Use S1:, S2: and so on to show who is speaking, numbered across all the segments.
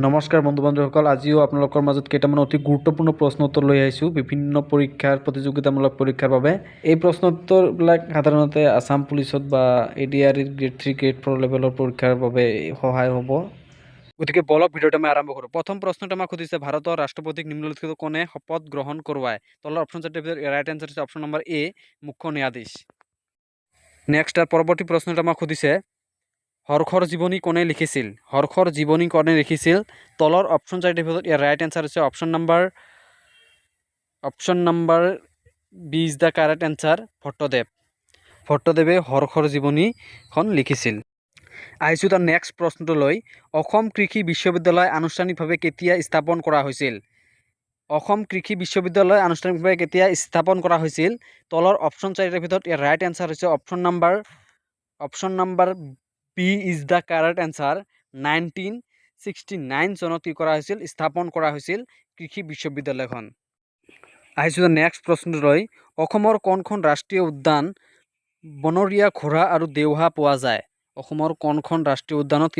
S1: নমস্কাৰ বন্ধু বান্ধৱীসকল, আজিও আপোনালোকৰ মাজত কেইটামান অতি গুৰুত্বপূৰ্ণ প্ৰশ্ন উত্তৰ লৈ আহিছোঁ বিভিন্ন পৰীক্ষাৰ প্ৰতিযোগিতামূলক পৰীক্ষাৰ বাবে। এই প্ৰশ্ন উত্তৰবিলাক সাধাৰণতে আছাম পুলিচত বা ADRE গ্ৰেড 3 গ্ৰেড 4 লেভেলৰ পৰীক্ষাৰ বাবে সহায় হ'ব। গতিকে বলক ভিডিঅ'টো আমি আৰম্ভ কৰোঁ। প্ৰথম প্ৰশ্নটো আমাক সুধিছে, ভাৰতৰ ৰাষ্ট্ৰপতিক নিম্নলিখিত কোনে শপত গ্ৰহণ কৰোৱায়? তলৰ অপশ্যন চাৰিটাৰ ভিতৰত ৰাইট এনচাৰ হৈছে অপশ্যন নম্বৰ এ, মুখ্য ন্যায়াধীশ। নেক্সট পৰৱৰ্তী প্ৰশ্নটো আমাক সুধিছে, হৰ্ষৰ জীৱনী কোনে লিখিছিল? হৰ্ষৰ জীৱনী কোনে লিখিছিল? তলৰ অপশ্যন চাৰিটাৰ ভিতৰত ইয়াৰ ৰাইট এনচাৰ হৈছে option number B is the correct answer, Bhattadev. ভট্টদেৱে হৰ্ষৰ জীৱনীখন লিখিছিল। আহিছোঁ তাৰ নেক্সট প্ৰশ্নটোলৈ। অসম কৃষি বিশ্ববিদ্যালয় আনুষ্ঠানিকভাৱে কেতিয়া স্থাপন কৰা হৈছিল? অসম কৃষি বিশ্ববিদ্যালয় আনুষ্ঠানিকভাৱে কেতিয়া স্থাপন কৰা হৈছিল? তলৰ অপশ্যন চাৰিটাৰ ভিতৰত ইয়াৰ ৰাইট এনচাৰ হৈছে option number B is the correct answer, 1969 চনত কি কৰা হৈছিল? স্থাপন কৰা হৈছিল কৃষি বিশ্ববিদ্যালয়খন। আহিছোঁ নেক্সট প্ৰশ্নটোলৈ। অসমৰ কোনখন ৰাষ্ট্ৰীয় উদ্যান বনৰীয়া ঘোঁৰা আৰু দেওহা পোৱা যায়? অসমৰ কোনখন ৰাষ্ট্ৰীয় উদ্যানত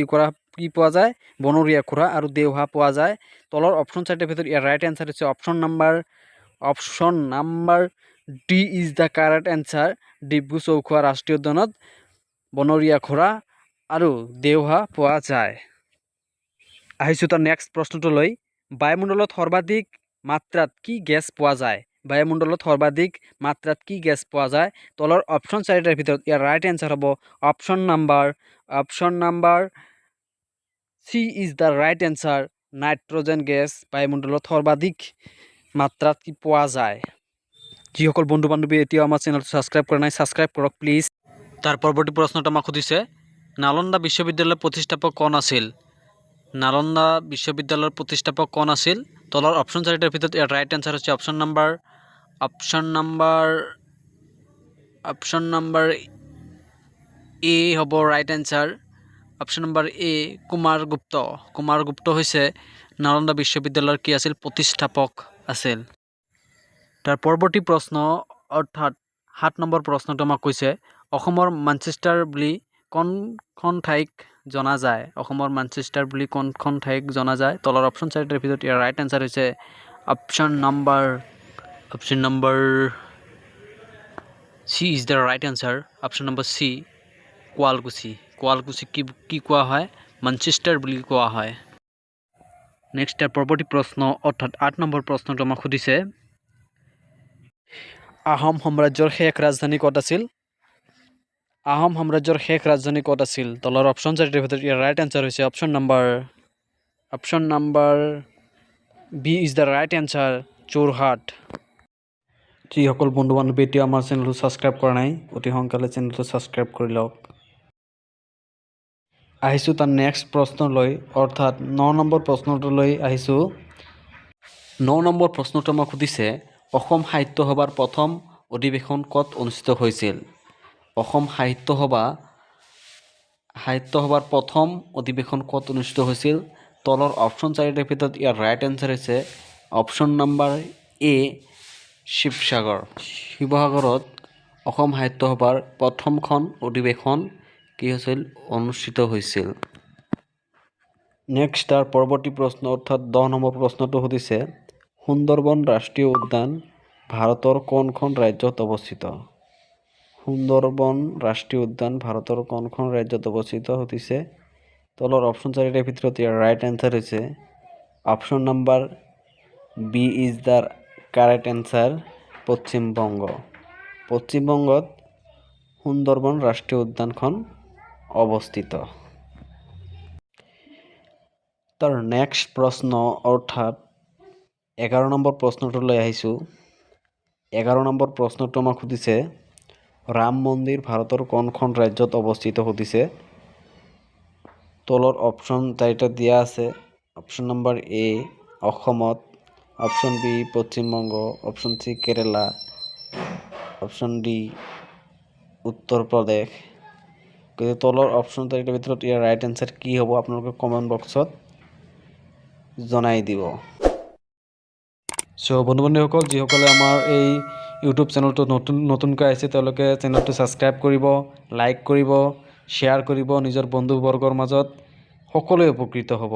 S1: কি পোৱা যায়? বনৰীয়া ঘোঁৰা আৰু দেওহা পোৱা যায়। তলৰ অপশ্যন চাৰিটাৰ ভিতৰত ইয়াৰ ৰাইট এনচাৰ হৈছে option number D is the correct answer, Dibru Saikhowa ৰাষ্ট্ৰীয় উদ্যানত বনৰীয়া ঘোঁৰা আৰু দেওহা পোৱা যায়। আহিছোঁ তাৰ নেক্সট প্ৰশ্নটোলৈ। বায়ুমণ্ডলত সৰ্বাধিক মাত্ৰাত কি গেছ পোৱা যায়? বায়ুমণ্ডলত সৰ্বাধিক মাত্ৰাত কি গেছ পোৱা যায়? তলৰ অপশ্যন চাৰিটাৰ ভিতৰত ইয়াৰ ৰাইট এনচাৰ হ'ব option number C is the right answer, nitrogen gas বায়ুমণ্ডলত সৰ্বাধিক মাত্ৰাত কি পোৱা যায়। যিসকল বন্ধু বান্ধৱী এতিয়াও আমাৰ চেনেলটো ছাবস্ক্ৰাইব কৰা নাই, ছাবস্ক্ৰাইব কৰক প্লিজ। তাৰ পৰৱৰ্তী প্ৰশ্নটো আমাক সুধিছে, নালন্দা বিশ্ববিদ্যালয়ৰ প্ৰতিষ্ঠাপক কোন আছিল? নালন্দা বিশ্ববিদ্যালয়ৰ প্ৰতিষ্ঠাপক কোন আছিল? তলৰ অপশ্যন চাৰিটাৰ ভিতৰত ইয়াৰ ৰাইট এনচাৰ হৈছে অপশ্যন নম্বৰ এ হ'ব ৰাইট এনচাৰ। অপশ্যন নম্বৰ এ, কুমাৰ গুপ্ত হৈছে নালন্দা বিশ্ববিদ্যালয়ৰ কি আছিল? প্ৰতিষ্ঠাপক আছিল। তাৰ পৰৱৰ্তী প্ৰশ্ন অৰ্থাৎ 7 নম্বৰ প্ৰশ্নটো আমাক কৈছে, অসমৰ মানচেষ্টাৰ বুলি কোনখন ঠাইক জনা যায়? অসমৰ মানচেষ্টাৰ বুলি কোনখন ঠাইক জনা যায়? তলৰ অপশ্যন চাৰিটাৰ ভিতৰত ইয়াৰ ৰাইট এনচাৰ হৈছে option number C is the right answer, option number C, Sualkuchi কি কোৱা হয়? মানচেষ্টাৰ বুলি কোৱা হয়। নেক্সট তাৰ পৰৱৰ্তী প্ৰশ্ন অৰ্থাৎ 8 নম্বৰ প্ৰশ্নটো আমাক সুধিছে, আহোম সাম্ৰাজ্যৰ শেষ ৰাজধানী ক'ত আছিল? আহোম সাম্ৰাজ্যৰ শেষ ৰাজধানী ক'ত আছিল? তলৰ অপশ্যন চাৰিটাৰ ভিতৰত ইয়াৰ ৰাইট এনচাৰ হৈছে option number B is the right answer, Jorhat. যিসকল বন্ধু বান্ধৱী এতিয়া আমাৰ চেনেলটো ছাবস্ক্ৰাইব কৰা নাই, অতি সোনকালে চেনেলটো ছাবস্ক্ৰাইব কৰি লওক। আহিছোঁ তাৰ নেক্সট প্ৰশ্নলৈ অৰ্থাৎ 9 নম্বৰ প্ৰশ্নটোলৈ আহিছোঁ। 9 নম্বৰ প্ৰশ্নটো আমাক সুধিছে, অসম সাহিত্য সভাৰ প্ৰথম অধিৱেশন ক'ত অনুষ্ঠিত হৈছিল? অসম সাহিত্য সভাৰ প্ৰথম অধিৱেশন ক'ত অনুষ্ঠিত হৈছিল? তলৰ অপশ্যন চাৰিটাৰ ভিতৰত ইয়াৰ ৰাইট এনচাৰ হৈছে অপশ্যন নম্বৰ এ, শিৱসাগৰত অসম সাহিত্য সভাৰ প্ৰথমখন অধিৱেশন কি হৈছিল? অনুষ্ঠিত হৈছিল। নেক্সট তাৰ পৰৱৰ্তী প্ৰশ্ন অৰ্থাৎ 10 নম্বৰ প্ৰশ্নটো সুধিছে, সুন্দৰবন ৰাষ্ট্ৰীয় উদ্যান ভাৰতৰ কোনখন ৰাজ্যত অৱস্থিত? সুন্দৰবন ৰাষ্ট্ৰীয় উদ্যান ভাৰতৰ কোনখন ৰাজ্যত অৱস্থিত সুধিছে। তলৰ অপশ্যন চাৰিটাৰ ভিতৰত ইয়াৰ ৰাইট এনচাৰ হৈছে option number B is the correct answer, পশ্চিমবংগত সুন্দৰবন ৰাষ্ট্ৰীয় উদ্যানখন অৱস্থিত। তাৰ নেক্সট প্ৰশ্ন অৰ্থাৎ 11 নম্বৰ প্ৰশ্নটোলৈ আহিছোঁ। 11 নম্বৰ প্ৰশ্নটো আমাক সুধিছে, ৰাম মন্দিৰ ভাৰতৰ কোনখন ৰাজ্যত অৱস্থিত সুধিছে। তলৰ অপশ্যন চাৰিটা দিয়া আছে, অপশ্যন নম্বৰ এ অসমত, option B Paschimbanga, option C Kerala, option D Uttar Pradesh. গতিকে তলৰ অপশ্যন চাৰিটাৰ ভিতৰত ইয়াৰ ৰাইট এনচাৰ কি হ'ব আপোনালোকে কমেণ্ট বক্সত জনাই দিব। চ' বন্ধু বান্ধৱীসকল, যিসকলে আমাৰ এই ইউটিউব চেনেলটো নতুনকৈ আহিছে তেওঁলোকে চেনেলটো ছাবস্ক্ৰাইব কৰিব, লাইক কৰিব, শ্বেয়াৰ কৰিব নিজৰ বন্ধুবৰ্গৰ মাজত, সকলোৱে উপকৃত হ'ব।